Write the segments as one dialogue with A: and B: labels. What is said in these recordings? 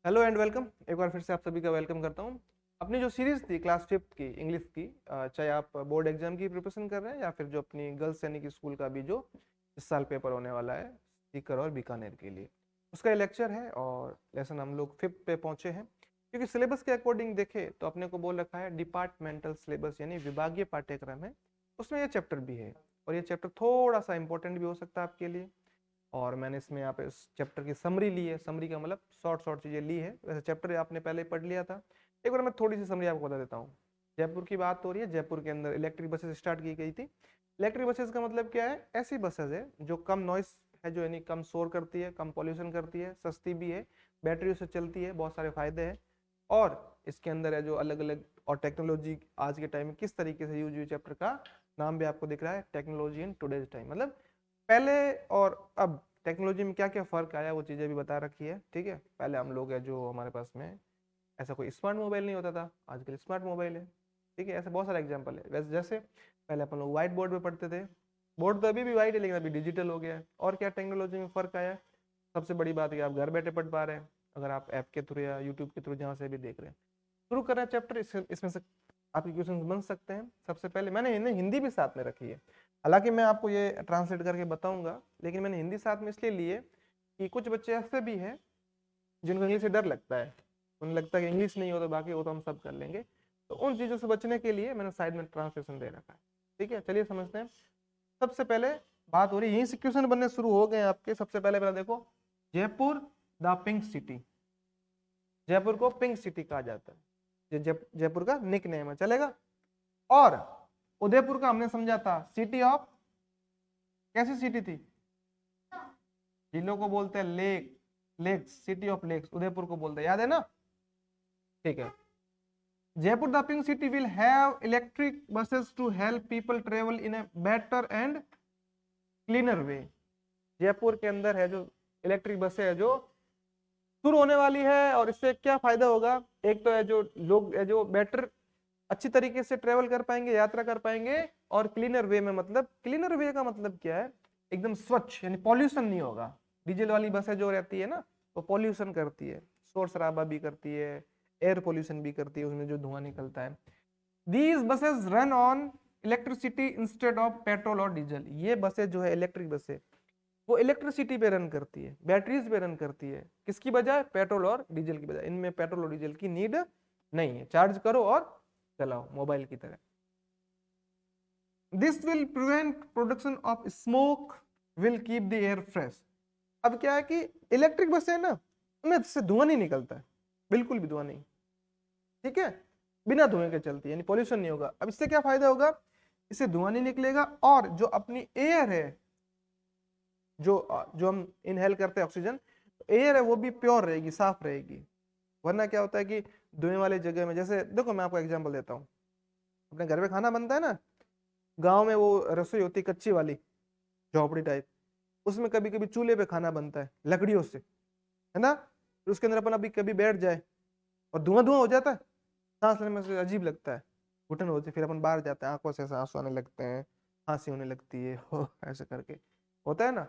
A: Hello and welcome. एक बार फिर से आप सभी का वेलकम करता हूँ। अपनी जो सीरीज थी क्लास फिफ्थ की इंग्लिश की, चाहे आप बोर्ड एग्जाम की प्रिपरेशन कर रहे हैं या फिर जो अपनी गर्ल्स सैनिक स्कूल का भी जो इस साल पेपर होने वाला है सीकर और बीकानेर के लिए, उसका ये लेक्चर है और लेसन हम लोग फिफ्थ पे पहुंचे हैं। क्योंकि सिलेबस के अकॉर्डिंग देखे तो अपने को बोल रखा है डिपार्टमेंटल सिलेबस यानी विभागीय पाठ्यक्रम है, उसमें ये चैप्टर भी है और ये चैप्टर थोड़ा सा इंपॉर्टेंट भी हो सकता है आपके लिए। और मैंने इसमें यहाँ पे इस चैप्टर की समरी ली है, समरी का मतलब शॉर्ट शॉर्ट चीजें ली है। वैसे चैप्टर आपने पहले ही पढ़ लिया था, एक बार मैं थोड़ी सी समरी आपको बता देता हूँ। जयपुर की बात हो रही है, जयपुर के अंदर इलेक्ट्रिक बसेस स्टार्ट की गई थी। इलेक्ट्रिक बसेस का मतलब क्या है? ऐसी बसेस है जो कम नॉइस है, जो यानी कम शोर करती है, कम पॉल्यूशन करती है, सस्ती भी है, बैटरी से चलती है, बहुत सारे फायदे हैं। और इसके अंदर है जो अलग अलग और टेक्नोलॉजी आज के टाइम में किस तरीके से यूज हुई, चैप्टर का नाम भी आपको दिख रहा है, टेक्नोलॉजी इन टुडेज टाइम। मतलब पहले और अब टेक्नोलॉजी में क्या क्या फर्क आया वो चीजें भी बता रखी है। ठीक है, पहले हम लोग है जो हमारे पास में ऐसा कोई स्मार्ट मोबाइल नहीं होता था, आजकल स्मार्ट मोबाइल है। ठीक है, ऐसे बहुत सारे एग्जांपल है। वैसे जैसे पहले अपन लोग व्हाइट बोर्ड पे पढ़ते थे, बोर्ड तो अभी भी व्हाइट है लेकिन अभी डिजिटल हो गया है। और क्या टेक्नोलॉजी में फर्क आया है? सबसे बड़ी बात है कि आप घर बैठे पढ़ पा रहे हैं, अगर आप ऐप के थ्रू या यूट्यूब के थ्रू जहाँ से भी देख रहे हैं। शुरू कर रहे हैं चैप्टर, इसमें से आपके क्वेश्चन बन सकते हैं। सबसे पहले मैंने इन्हें हिंदी भी साथ में रखी है, हालांकि मैं आपको ये ट्रांसलेट करके बताऊंगा, लेकिन मैंने हिंदी साथ में इसलिए लिए कि कुछ बच्चे ऐसे भी हैं जिनको इंग्लिश से डर लगता है, उन्हें लगता है कि इंग्लिश नहीं हो तो बाकी वो तो हम सब कर लेंगे। तो उन चीज़ों से बचने के लिए मैंने साइड में ट्रांसलेशन दे रखा है। ठीक है, चलिए समझते हैं। सबसे पहले बात हो रही है, यहीं से क्वेश्चन बनने शुरू हो गए आपके। सबसे पहले देखो, Jaipur the pink city. Jaipur को पिंक सिटी कहा जाता है, ये जयपुर का निक नेम है, चलेगा। और उदयपुर का हमने समझा था सिटी ऑफ, कैसी सिटी थी? झीलों को बोलते हैं lake, lakes, city of lakes Udaipur को बोलते हैं, याद है ना? ठीक है। Jaipur the pink city will have electric buses to help people travel in a better and cleaner way. Jaipur के अंदर है जो इलेक्ट्रिक बसें है जो शुरू होने वाली है, और इससे क्या फायदा होगा? एक तो है जो लोग है जो बेटर, अच्छी तरीके से ट्रेवल कर पाएंगे, यात्रा कर पाएंगे। और क्लीनर वे में मतलब, क्लीनर वे का मतलब क्या है? एकदम स्वच्छ, यानी पॉल्यूशन नहीं होगा। डीजल वाली बसें जो रहती है ना, वो पॉल्यूशन करती है, शोर शराबा भी करती है, एयर पॉल्यूशन भी करती है, उसमें जो धुआं निकलता है। These buses run on electricity instead of petrol और डीजल। ये बसें जो है इलेक्ट्रिक बसें, वो इलेक्ट्रिसिटी पे रन करती है, बैटरीज पे रन करती है। किसकी बजाय? पेट्रोल और डीजल की बजाय। इनमें पेट्रोल और डीजल की नीड नहीं है, चार्ज करो और चलाओ मोबाइल की तरह। This will prevent production of smoke, will keep the air fresh. अब क्या है कि इलेक्ट्रिक बस है ना, उनमें से धुआं नहीं निकलता है, बिल्कुल भी धुआं नहीं। ठीक है, बिना धुएं के चलती है, यानी पॉल्यूशन नहीं होगा। अब इससे क्या फायदा होगा? इससे धुआं नहीं निकलेगा, और जो अपनी एयर है, जो जो हम इनहेल करते हैं ऑक्सीजन, एयर है वो भी प्योर रहेगी, साफ रहेगी। वरना क्या होता है कि धुएं वाली जगह में, जैसे देखो मैं आपको एग्जांपल देता हूँ, अपने घर में खाना बनता है ना, गांव में वो रसोई होती है कच्ची वाली, झोपड़ी टाइप, उसमें कभी कभी चूल्हे पे खाना बनता है लकड़ियों से, है ना? तो उसके अंदर अपन अभी कभी बैठ जाए और धुआं धुआं हो जाता है, सांस लेने में से अजीब लगता है, घुटन होती है, फिर अपन बाहर जाते हैं, आंखों से आंसू आने लगते हैं, खांसी होने लगती है, हो ऐसे करके होता है ना।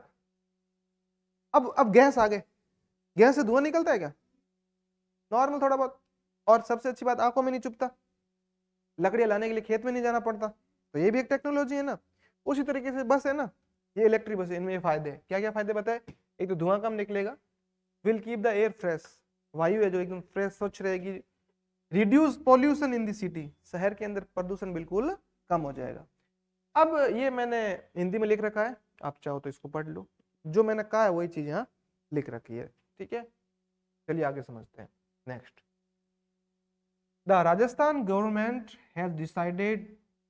A: अब गैस आ गए, गैस से धुआं निकलता है क्या? नॉर्मल थोड़ा बहुत। और सबसे अच्छी बात, आंखों में नहीं चुभता, लकड़ियां लाने के लिए खेत में नहीं जाना पड़ता। तो ये भी एक टेक्नोलॉजी है ना। उसी तरीके से बस है ना, ये इलेक्ट्रिक बस है, इनमें ये फायदे हैं। क्या क्या फायदे बताए? एक तो धुआं कम निकलेगा, will keep the air fresh, वायु है जो एकदम फ्रेश स्वच्छ रहेगी। Reduce pollution in the city, शहर के अंदर प्रदूषण बिल्कुल कम हो जाएगा। अब ये मैंने हिंदी में लिख रखा है, आप चाहो तो इसको पढ़ लो, जो मैंने कहा है वही चीज यहाँ लिख रखी है। ठीक है, चलिए आगे समझते हैं। Next, the Rajasthan government has decided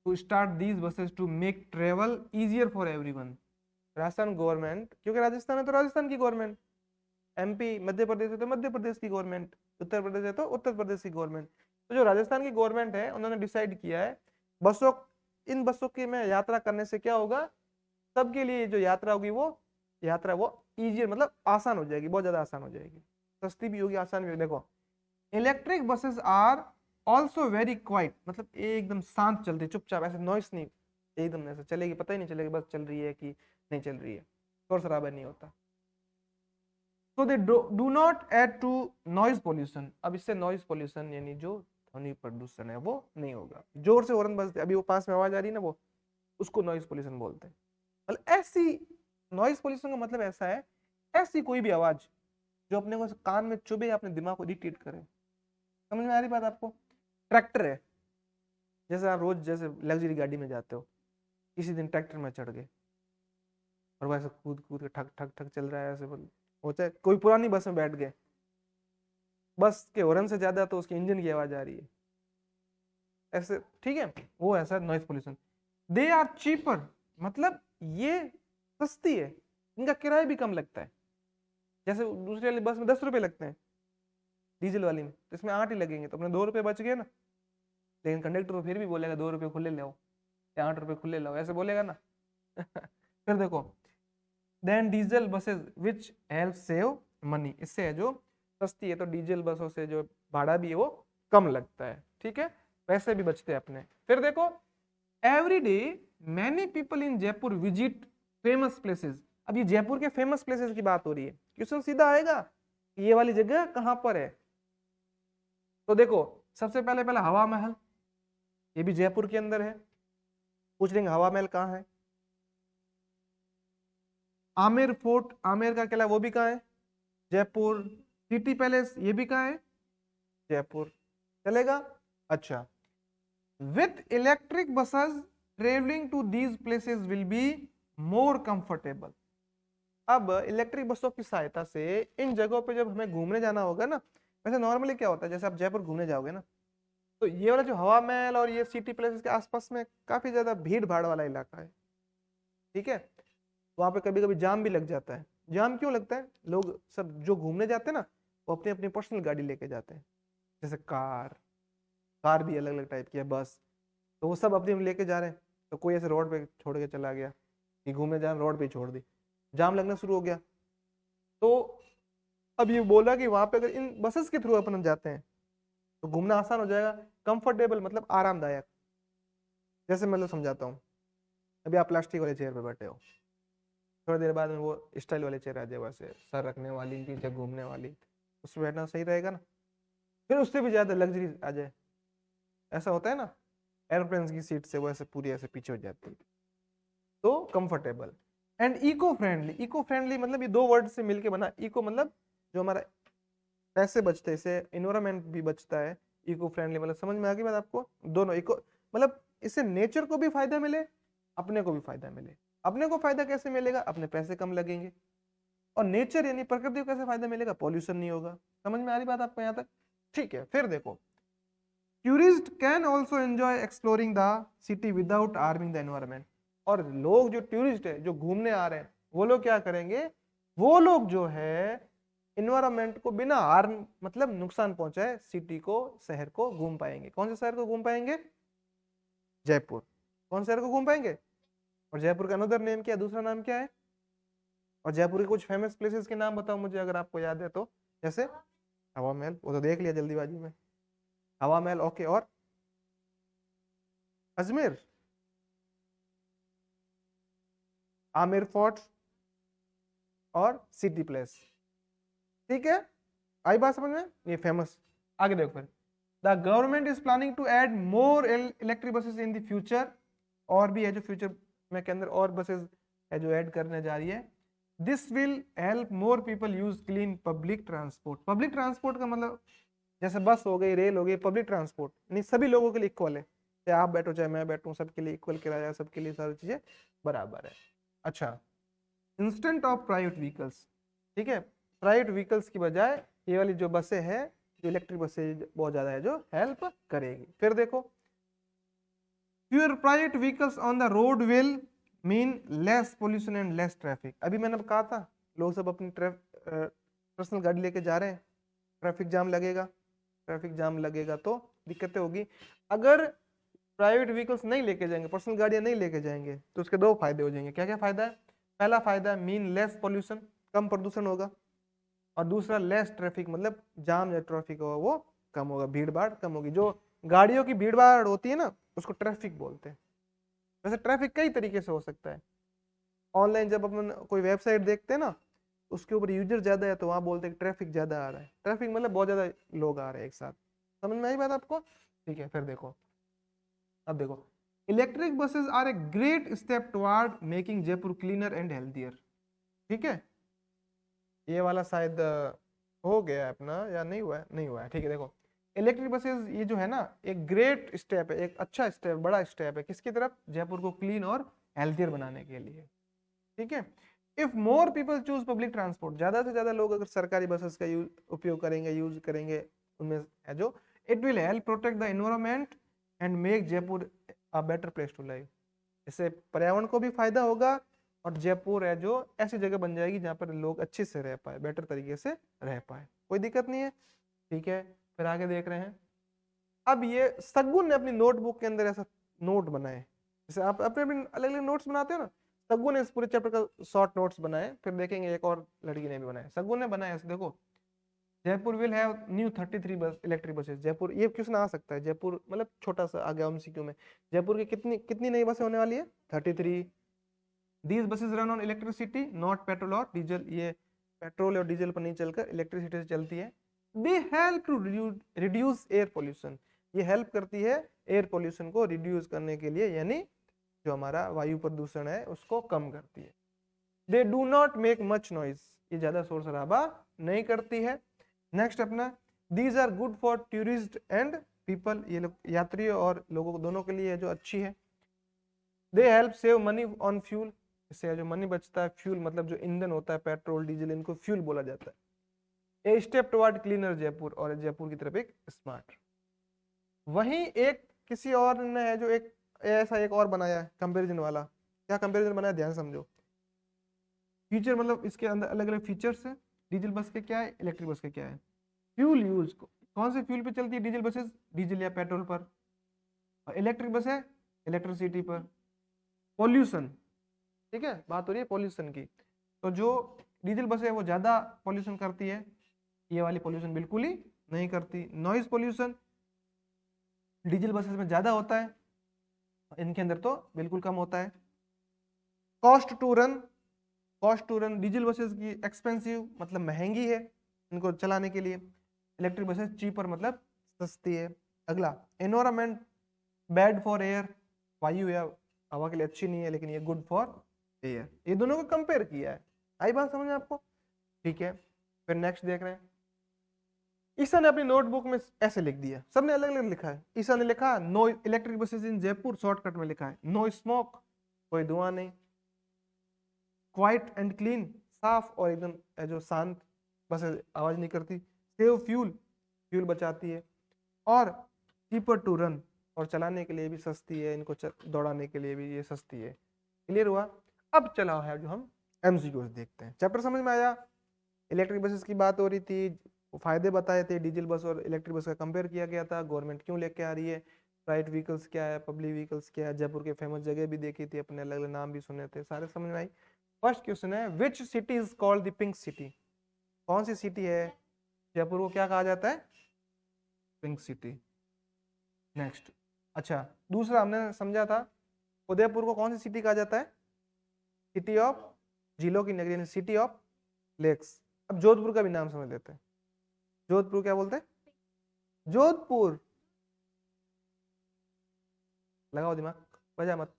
A: to start these buses to make travel easier for everyone. Rajasthan government, क्योंकि राजस्थान है तो राजस्थान की गवर्नमेंट, एमपी मध्य प्रदेश है तो मध्य प्रदेश की गवर्नमेंट, उत्तर प्रदेश है तो उत्तर प्रदेश की गवर्नमेंट। तो जो राजस्थान की गवर्नमेंट है उन्होंने डिसाइड किया है, बसों, इन बसों की में यात्रा करने से क्या होगा, सबके लिए जो यात्रा होगी वो यात्रा वो इजियर, मतलब आसान हो जाएगी, बहुत ज्यादा आसान हो जाएगी, सस्ती भी होगी, आसान भी होगी। देखो, electric buses are also very quiet, मतलब एकदम शांत चलती, चुपचाप, ऐसे नॉइस नहीं, एकदम ऐसे चलेगी, पता ही नहीं चलेगा बस चल रही है कि नहीं चल रही है, शोर शराबा नहीं होता। So they do not add to noise pollution. अब इससे नॉइज पोल्यूशन यानी जो ध्वनि प्रदूषण है वो नहीं होगा। जोर से हॉर्न बजते, अभी वो पास में आवाज आ रही है ना, वो उसको नॉइज पोल्यूशन बोलते हैं। मतलब ऐसी नॉइज पोल्यूशन का मतलब ऐसा है, ऐसी कोई भी आवाज जो अपने को कान में चुभे या अपने दिमाग को इरिटेट करे। समझ में आ रही बात आपको? ट्रैक्टर है, जैसे आप रोज जैसे लग्जरी गाड़ी में जाते हो, किसी दिन ट्रैक्टर में चढ़ गए और वैसे कूद कूद के ठक ठक ठक चल रहा है, ऐसे होता है। कोई पुरानी बस में बैठ गए, बस के हॉर्न से ज्यादा तो उसके इंजन की आवाज आ रही है, ऐसे, ठीक है, वो ऐसा noise pollution. They are cheaper, मतलब ये सस्ती है, इनका किराया भी कम लगता है। जैसे दूसरी वाली बस में 10 रुपए लगते हैं डीजल वाली में, तो इसमें 8 ही लगेंगे, तो अपने 2 रुपए बच गए ना। लेकिन कंडक्टर तो फिर भी बोलेगा 2 रुपए खुले लाओ या 8 रुपए खुले लाओ, ऐसे बोलेगा ना। फिर देखो, then diesel buses which help save money, इससे है जो सस्ती है तो डीजल बसों से जो भाड़ा भी है वो कम लगता है, ठीक है, पैसे भी बचते हैं अपने। फिर देखो, every day many people in Jaipur visit famous places. अब ये जयपुर के फेमस प्लेसेस की बात हो रही है, क्वेश्चन सीधा आएगा ये वाली जगह कहां पर है। तो देखो, सबसे पहले पहले हवा महल, ये भी जयपुर के अंदर है। पूछ लेंगे हवा महल कहाँ है। आमेर फोर्ट, आमेर का किला, वो भी कहाँ है? जयपुर। सिटी पैलेस, ये भी कहाँ है? जयपुर। चलेगा? अच्छा, with electric buses travelling to these places will be more comfortable. अब इलेक्ट्रिक बसों की सहायता से इन जगहों पे जब हमें घूमने जाना होगा ना, वैसे नॉर्मली क्या होता है, जैसे आप जयपुर घूमने जाओगे ना, तो ये वाला जो हवा महल और ये सिटी प्लेसेस के आसपास में काफी ज्यादा भीड़ भाड़ वाला इलाका है, ठीक है। वहां पे कभी कभी जाम भी लग जाता है। जाम क्यों लगता है? लोग सब जो घूमने जाते हैं ना, वो अपनी अपनी पर्सनल गाड़ी लेके जाते हैं, जैसे कार, कार भी अलग अलग टाइप की है, बस, तो वो सब अपनी लेके जा रहे हैं, तो कोई ऐसे रोड पे छोड़ के चला गया कि घूमने जा, रोड पे छोड़ दी, जाम लगना शुरू हो गया। तो अब ये बोला कि वहां पे अगर इन बसेस के थ्रू अपन जाते हैं तो घूमना आसान हो जाएगा। कंफर्टेबल मतलब आरामदायक। जैसे मैं समझाता हूँ, अभी आप प्लास्टिक वाले चेयर पे बैठे हो, थोड़ी देर बाद में वो स्टाइल वाले चेयर आ जाए, वैसे सर रखने वाली, पीछे घूमने वाली, उसमें बैठना सही रहेगा ना। फिर उससे भी ज्यादा लग्जरी आ जाए, ऐसा होता है ना, एरोप्लेन की सीट से वो ऐसे पूरी ऐसे पीछे हो जाती है, तो comfortable. And eco friendly, eco friendly मतलब ये दो वर्ड से मिलके बना। इको मतलब जो हमारा पैसे बचते हैं, इससे इन्वायरमेंट भी बचता है। इको फ्रेंडली मतलब समझ में आ गई बात आपको? दोनों इको मतलब इससे नेचर को भी फायदा मिले, अपने को भी फायदा मिले। अपने को फायदा कैसे मिलेगा? अपने पैसे कम लगेंगे, और नेचर यानी प्रकृति को कैसे फायदा मिलेगा? पॉल्यूशन नहीं होगा। समझ में आ रही बात आपको यहाँ तक? ठीक है, फिर देखो, tourist can also enjoy exploring the city without harming the environment. और लोग जो टूरिस्ट है, जो घूमने आ रहे हैं, वो लोग क्या करेंगे? वो लोग जो है इन्वायरमेंट को बिना हार्म मतलब नुकसान पहुंचाए सिटी को, शहर को घूम पाएंगे। कौन से शहर को घूम पाएंगे? जयपुर। कौन शहर को घूम पाएंगे? और जयपुर का अनदर नेम क्या है? दूसरा नाम क्या है? और जयपुर के कुछ फेमस प्लेसेस के नाम बताओ मुझे अगर आपको याद है तो। जैसे हवा महल, वो तो देख लिया जल्दीबाजी में, हवा महल, ओके, और अजमेर, आमेर फोर्ट और सिटी प्लेस, ठीक है। आई बात समझ में? ये फेमस। आगे देखो फिर, the government is planning to add more electric buses in the future. और भी है जो फ्यूचर में के अंदर और बसेस है जो ऐड करने जा रही है। This will help more people use clean public transport. Public transport का मतलब जैसे बस हो गई, रेल हो गई, पब्लिक ट्रांसपोर्ट नहीं, सभी लोगों के लिए इक्वल है, चाहे आप बैठो चाहे मैं बैठूं, सबके लिए इक्वल किराया, सबके लिए सारी चीजें बराबर है। अच्छा, इंस्टेंट ऑफ प्राइवेट व्हीकल्स, ठीक है, प्राइवेट व्हीकल्स की बजाय ये वाली जो बसें हैं, जो इलेक्ट्रिक बसें बहुत ज्यादा है जो हेल्प करेगी। फिर देखो, fewer private vehicles on the road will mean less pollution and less traffic. अभी मैंने कहा था लोग सब अपनी पर्सनल गाड़ी लेके जा रहे हैं, ट्रैफिक जाम लगेगा, ट्रैफिक जाम लगेगा तो दिक्कतें होगी। अगर प्राइवेट व्हीकल्स नहीं लेके जाएंगे, पर्सनल गाड़ियां नहीं लेके जाएंगे, तो उसके दो फायदे हो जाएंगे। क्या क्या फायदा है? पहला फायदा मीन लेस पोल्यूशन, कम प्रदूषण होगा, और दूसरा लेस ट्रैफिक मतलब जाम या ट्रैफिक होगा वो कम होगा, भीड़ भाड़ कम होगी। जो गाड़ियों की भीड़ भाड़ होती है ना, उसको ट्रैफिक बोलते हैं। वैसे ट्रैफिक कई तरीके से हो सकता है। ऑनलाइन जब अपन कोई वेबसाइट देखते हैं ना, उसके ऊपर यूजर ज्यादा है तो वहां बोलते हैं ट्रैफिक ज्यादा आ रहा है। ट्रैफिक मतलब बहुत ज्यादा लोग आ रहे हैं एक साथ। समझ में आई बात आपको? ठीक है, फिर देखो, अब देखो, electric buses are a great step toward making Jaipur cleaner and healthier. ठीक है, ये वाला शायद हो गया है अपना, या नहीं हुआ है? नहीं हुआ है, ठीक है। देखो, इलेक्ट्रिक बसेस ये जो है ना, एक ग्रेट स्टेप है, एक अच्छा स्टेप, बड़ा स्टेप है किसकी तरफ? जयपुर को क्लीन और हेल्थियर बनाने के लिए। ठीक है, if more people choose public transport, ज्यादा से ज्यादा लोग अगर सरकारी बसेस का उपयोग करेंगे, यूज करेंगे, उनमें है जो, it will help protect the environment and make Jaipur a better place to live. इससे पर्यावरण को भी फायदा होगा और जयपुर है जो ऐसी जगह बन जाएगी जहाँ पर लोग अच्छे से रह पाए, बेटर तरीके से रह पाए, कोई दिक्कत नहीं है। ठीक है, फिर आगे देख रहे हैं। अब ये सगुन ने अपनी नोटबुक के अंदर ऐसा नोट बनाए, जैसे आप अपने अपने अलग अलग नोट्स बनाते हो ना, सगुन ने इस पूरे चैप्टर का शॉर्ट नोट्स बनाए। फिर देखेंगे एक और लड़की ने भी बनाए, सगुन ने बनाया ऐसे, देखो, जयपुर विल हैव न्यू 33 बस इलेक्ट्रिक बसेस। जयपुर, ये क्वेश्चन आ सकता है, जयपुर मतलब छोटा सा आ गया एमसीक्यू में, जयपुर की कितनी कितनी नई बसें होने वाली है? 33। These buses run on electricity not petrol और डीजल, ये पेट्रोल और डीजल पर नहीं चलकर इलेक्ट्रिसिटी से चलती है। They help to reduce air pollution, ये हेल्प करती है एयर पोल्यूशन को रिड्यूस करने के लिए, यानी जो हमारा वायु प्रदूषण है उसको कम करती है। They do not make much noise, ये ज्यादा शोर शराबा नहीं करती है। नेक्स्ट अपना, these are good for tourist and people, ये लोग यात्रियों और लोगों को दोनों के लिए जो अच्छी है। They help save money on fuel, इससे जो मनी बचता है, फ्यूल मतलब जो ईंधन होता है, पेट्रोल डीजल, इनको फ्यूल बोला जाता है। A step toward cleaner Jaipur, और जयपुर की तरफ एक स्मार्ट। वहीं एक किसी और ने है जो एक ऐसा एक और बनाया है कंपैरिजन वाला। क्या कंपैरिजन बनाया, ध्यान समझो। फीचर मतलब इसके अंदर अलग अलग फीचर्स है, डीजल बस के क्या है, इलेक्ट्रिक बस के क्या है। फ्यूल यूज, कौन से फ्यूल पे चलती है डीजल बसेस? डीजल या पेट्रोल पर। और इलेक्ट्रिक बस है इलेक्ट्रिसिटी पर। पॉल्यूशन, ठीक है, बात हो रही है पॉल्यूशन की, तो जो डीजल बस है वो ज्यादा पॉल्यूशन करती है, ये वाली पॉल्यूशन बिल्कुल ही नहीं करती। नॉइज पॉल्यूशन डीजल बसेस में ज्यादा होता है, इनके अंदर तो बिल्कुल कम होता है। Cost to run, cost to run diesel buses की एक्सपेंसिव मतलब महंगी है इनको चलाने के लिए, इलेक्ट्रिक बसेस चीपर मतलब सस्ती है। अगला, एनवायरमेंट बैड फॉर एयर, वायु या हवा के लिए अच्छी नहीं है, लेकिन ये गुड फॉर एयर। ये दोनों को कंपेयर किया है, आई बात समझ में आपको? ठीक है, फिर नेक्स्ट देख रहे हैं। ईसा ने अपनी नोटबुक में ऐसे लिख दिया, सबने अलग अलग लिखा है। ईसा ने लिखा नो इलेक्ट्रिक बसेस इन जयपुर, शॉर्टकट में लिखा है नो स्मोक, कोई धुआं नहीं। क्वाइट एंड क्लीन, साफ और एकदम जो शांत, बस आवाज नहीं करती। सेव फ्यूल, फ्यूल बचाती है। और चीपर टू रन, और चलाने के लिए भी सस्ती है, इनको दौड़ाने के लिए भी ये सस्ती है। क्लियर हुआ? अब चला है जो हम एमसीक्यूज देखते हैं। चैप्टर समझ में आया? इलेक्ट्रिक बसेस की बात हो रही थी, फायदे बताए थे, डीजल बस और इलेक्ट्रिक बस का कंपेयर किया गया था, गवर्नमेंट क्यों लेके आ रही है, प्राइवेट व्हीकल्स क्या है, पब्लिक व्हीकल्स क्या है, जयपुर के फेमस जगह भी देखी थी अपने, अलग अलग नाम भी सुने थे, सारे समझ में आई। फर्स्ट क्वेश्चन है, which city is called the pink city? कौन सी सिटी है जयपुर को क्या कहा जाता है? Pink city. नेक्स्ट, अच्छा, दूसरा हमने समझा था, उदयपुर को कौन सी सिटी कहा जाता है? सिटी ऑफ झीलों की नगरी, सिटी ऑफ लेक्स। अब जोधपुर का भी नाम समझ लेते हैं। जोधपुर क्या बोलते हैं? जोधपुर, लगाओ दिमाग, बजा मत।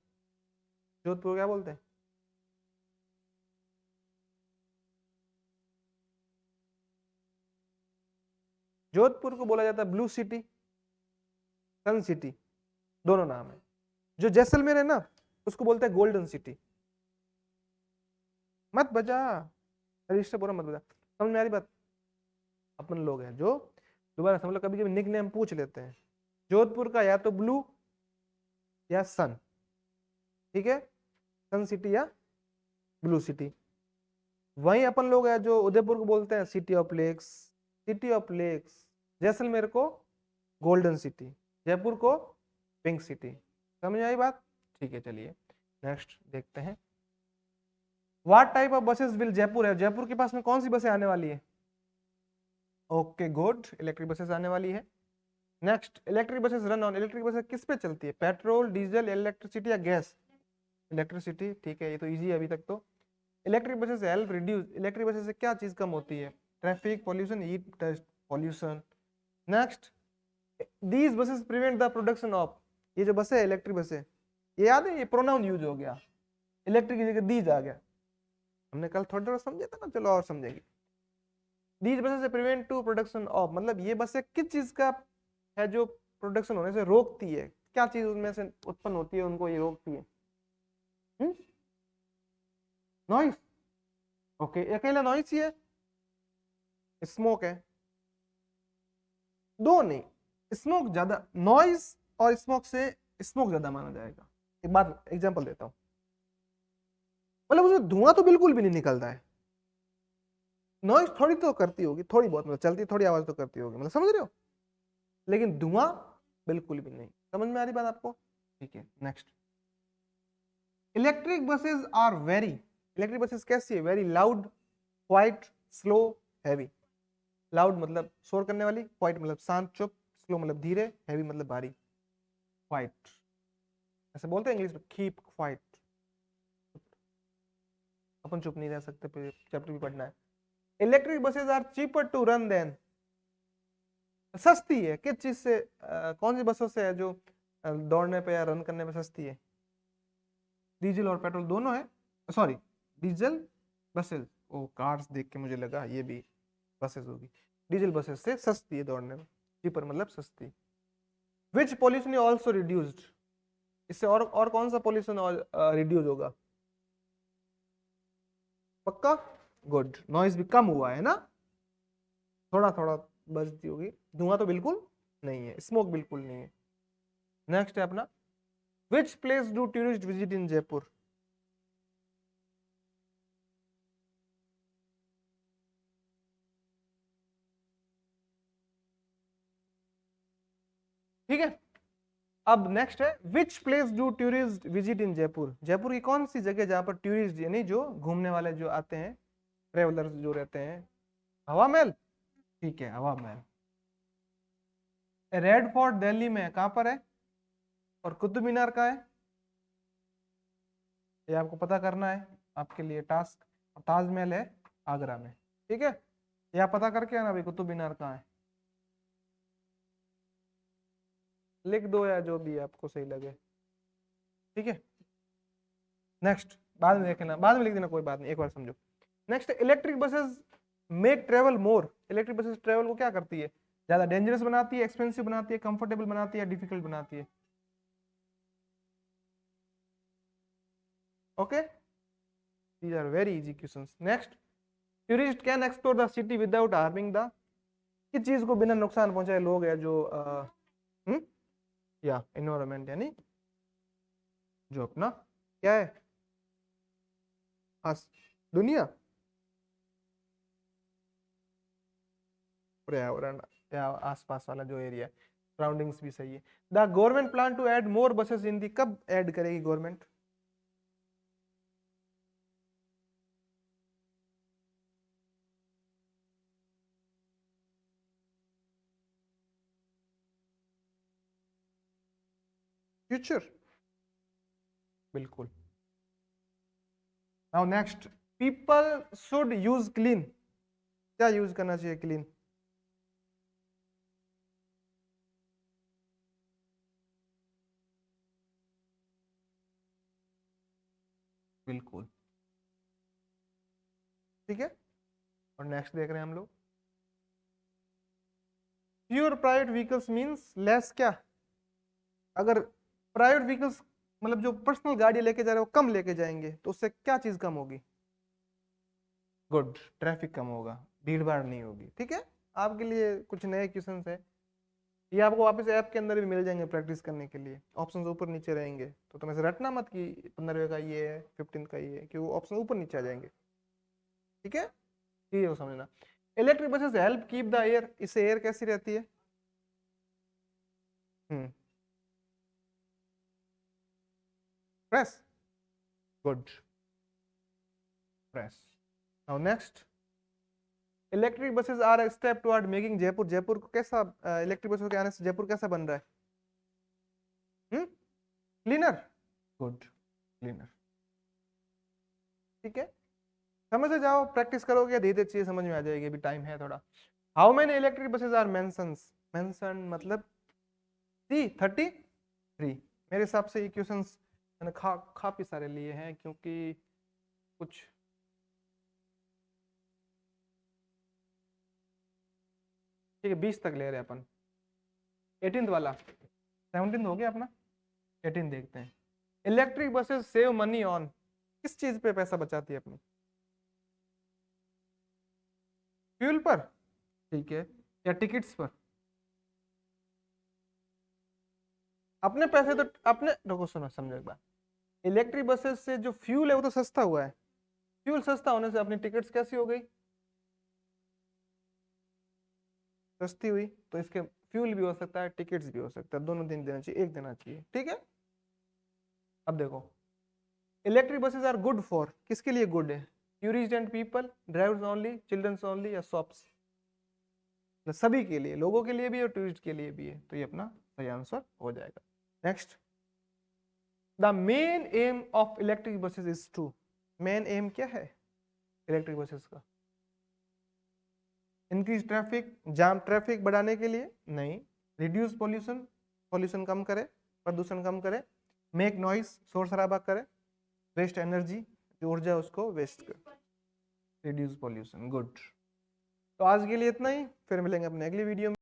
A: जोधपुर क्या बोलते हैं? जोधपुर को बोला जाता है ब्लू सिटी, सन सिटी, दोनों नाम है। जो जैसलमेर है ना, उसको बोलते हैं गोल्डन सिटी। मत बजा, रजिस्टर पूरा मत बजा, समझ में आ रही बात? अपन लोग हैं जो, दोबारा समझ लो, कभी कभी निक नेम पूछ लेते हैं। जोधपुर का या तो ब्लू या सन, ठीक है, सन सिटी या ब्लू सिटी। वहीं अपन लोग हैं जो उदयपुर को बोलते हैं city of lakes, city of lakes. Jaisalmer को गोल्डन सिटी, जयपुर को पिंक सिटी। समझ आई बात? ठीक है, चलिए नेक्स्ट देखते हैं। What type of buses will Jaipur है? जयपुर के पास में कौन सी बसें आने वाली है? ओके गुड, इलेक्ट्रिक बसेस आने वाली है। Next, electric buses run on, electric buses किस पे चलती है? पेट्रोल, डीजल, इलेक्ट्रिसिटी या गैस? इलेक्ट्रिसिटी, ठीक है, ये तो इजी है अभी तक तो। Electric buses help reduce, electric buses से क्या चीज कम होती है? Traffic pollution, heat dust pollution. Next, these buses prevent the production of, ये जो बस है इलेक्ट्रिक बस है, ये याद है ये प्रोनाउन यूज हो गया, इलेक्ट्रिक की जगह दीज आ गया, हमने कल थोड़ा समझा था ना, चलो और समझेंगे। दीज बसेस से प्रिवेंट टू प्रोडक्शन ऑफ, मतलब ये बसें किस चीज का है जो प्रोडक्शन होने से रोकती है, क्या चीज उनमें से उत्पन्न होती है उनको ये रोकती है? नॉइस। ओके, अकेला नॉइस ही है? स्मोक है? दो नहीं, स्मोक ज्यादा, नॉइस और स्मोक से स्मोक ज्यादा माना जाएगा। एक बात एग्जांपल देता हूं, मतलब उसमें धुआं तो बिल्कुल भी नहीं निकलता है, नॉइस थोड़ी तो करती होगी, थोड़ी बहुत, मतलब चलती थोड़ी आवाज तो करती होगी, मतलब समझ रहे हो, लेकिन धुआं बिल्कुल भी नहीं। समझ में आ रही बात आपको? ठीक है, next. Electric buses are very, electric buses कैसी है? Very loud, quiet, slow, heavy. Loud मतलब शोर करने वाली, क्वाइट मतलब शांत चुप, स्लो मतलब धीरे, हैवी मतलब भारी। क्वाइट ऐसे बोलते हैं इंग्लिश में, कीप क्वाइट, अपन चुप नहीं रह सकते, चैप्टर भी पढ़ना है। Electric buses are cheaper to run than, सस्ती है किस चीज से, कौन सी बसों से है जो दौड़ने पे या रन करने में सस्ती है? डीजल और पेट्रोल दोनों है, सॉरी डीजल बसेस, ओ कार्स देख के मुझे लगा ये भी बसेस होगी। डीजल बसेस से सस्ती है दौड़ने में, चीपर मतलब सस्ती। विच पॉल्यूशन इज ऑल्सो रिड्यूस्ड, इससे और कौन सा पॉल्यूशन रिड्यूस होगा? पक्का? गुड, नॉइज भी कम हुआ है ना, थोड़ा थोड़ा बजती होगी, धुआं तो बिल्कुल नहीं है, स्मोक बिल्कुल नहीं है। नेक्स्ट है अपना, which place do tourist visit in Jaipur? ठीक है, अब नेक्स्ट है, which place do tourist visit in Jaipur? Jaipur की कौन सी जगह जहां पर टूरिस्ट यानी जो घूमने वाले जो आते हैं, ट्रेवलर्स जो रहते हैं? हवा महल, ठीक है हवा महल। रेड फोर्ट दिल्ली में कहां पर है? और कुतुब मीनार कहाँ है? ये आपको पता करना है, आपके लिए टास्क। ताजमहल है आगरा में, ठीक है, ये आप पता करके आना भाई कुतुब मीनार कहाँ है, लिख दो या जो भी आपको सही लगे, ठीक है। नेक्स्ट, बाद में देख लेना, बाद में लिख देना, कोई बात नहीं, एक बार समझो। Next, electric buses make travel more, electric buses travel को क्या करती है? ज्यादा डेंजरस बनाती है, एक्सपेंसिव बनाती है, कंफर्टेबल बनाती है, डिफिकल्ट बनाती है? Okay, these are very easy questions. Next, tourist can explore the city without harming the, किस चीज को बिना नुकसान पहुंचाए लोग है जो या एनवायरमेंट, यानी जो अपना क्या है, दुनिया, पर्यावरण या आसपास वाला जो एरिया, सराउंडिंग्स भी सही है। The government plan to add more buses in the, कब ऐड करेगी गवर्नमेंट? फ्यूचर, बिल्कुल। Now next, people should use clean, क्या यूज करना चाहिए क्लीन? बिल्कुल, ठीक है। और नेक्स्ट देख रहे हैं हम लोग, fewer private vehicles means less क्या? अगर प्राइवेट व्हीकल्स मतलब जो पर्सनल गाड़ी लेके जा रहे हो कम लेके जाएंगे तो उससे क्या चीज कम होगी? गुड, ट्रैफिक कम होगा, भीड़ भाड़ नहीं होगी, ठीक है। आपके लिए कुछ नए क्वेश्चंस है, ये आपको वापस ऐप के अंदर भी मिल जाएंगे प्रैक्टिस करने के लिए, ऑप्शंस ऊपर नीचे रहेंगे, तो तुम ऐसे रटना मत कि 15वें का ये है 15th का ये है, कि वो ऑप्शन ऊपर नीचे आ जाएंगे, ठीक है, ये हो समझना। Electric buses help keep the air, इससे एयर कैसी रहती है? Fresh, good, fresh. Now next, electric buses are step toward making Jaipur, Jaipur को कैसा, इलेक्ट्रिक बसों के आने से जयपुर कैसा बन रहा है? क्लीनर, गुड, क्लीनर, ठीक है। समझ से जाओ, प्रैक्टिस करोगे धीरे धीरे चीज समझ में आ जाएगी, अभी टाइम है थोड़ा। How many electric buses are mentions, mention मतलब 33। मेरे हिसाब से ये क्वेश्चंस मैंने काफी सारे लिए हैं, क्योंकि कुछ ठीक है 20 तक ले रहे हैं अपन। 18th वाला, 17th हो गया अपना, 18 देखते हैं। Electric buses save money on, किस चीज पे पैसा बचाती है अपनी? फ्यूल पर, ठीक है, या टिकट्स पर? अपने पैसे तो अपने, रुको सुनो समझो एक बार, इलेक्ट्रिक बसेस से जो फ्यूल है वो तो सस्ता हुआ है, फ्यूल सस्ता होने से अपनी टिकट्स कैसी हो गई? सस्ती हुई, तो इसके फ्यूल भी हो सकता है टिकट्स भी हो सकता है, दोनों दिन देना चाहिए, एक देना चाहिए, ठीक है। अब देखो, electric buses are good for, किसके लिए गुड है? Tourist and people, drivers only, childrens only, या शॉप्स? सभी के लिए, लोगों के लिए भी और टूरिस्ट के लिए भी है, तो ये अपना सही आंसर हो जाएगा। Next, the main aim of electric buses is to, main aim क्या है इलेक्ट्रिक बसेस का? इंक्रीज ट्रैफिक, जाम ट्रैफिक बढ़ाने के लिए नहीं। रिड्यूस पॉल्यूशन, पॉल्यूशन कम करे, प्रदूषण कम करे। मेक नॉइस, शोर शराबा करे। वेस्ट एनर्जी, जो ऊर्जा उसको वेस्ट करे। Reduce pollution, good. तो आज के लिए इतना ही, फिर मिलेंगे अपने अगली वीडियो में।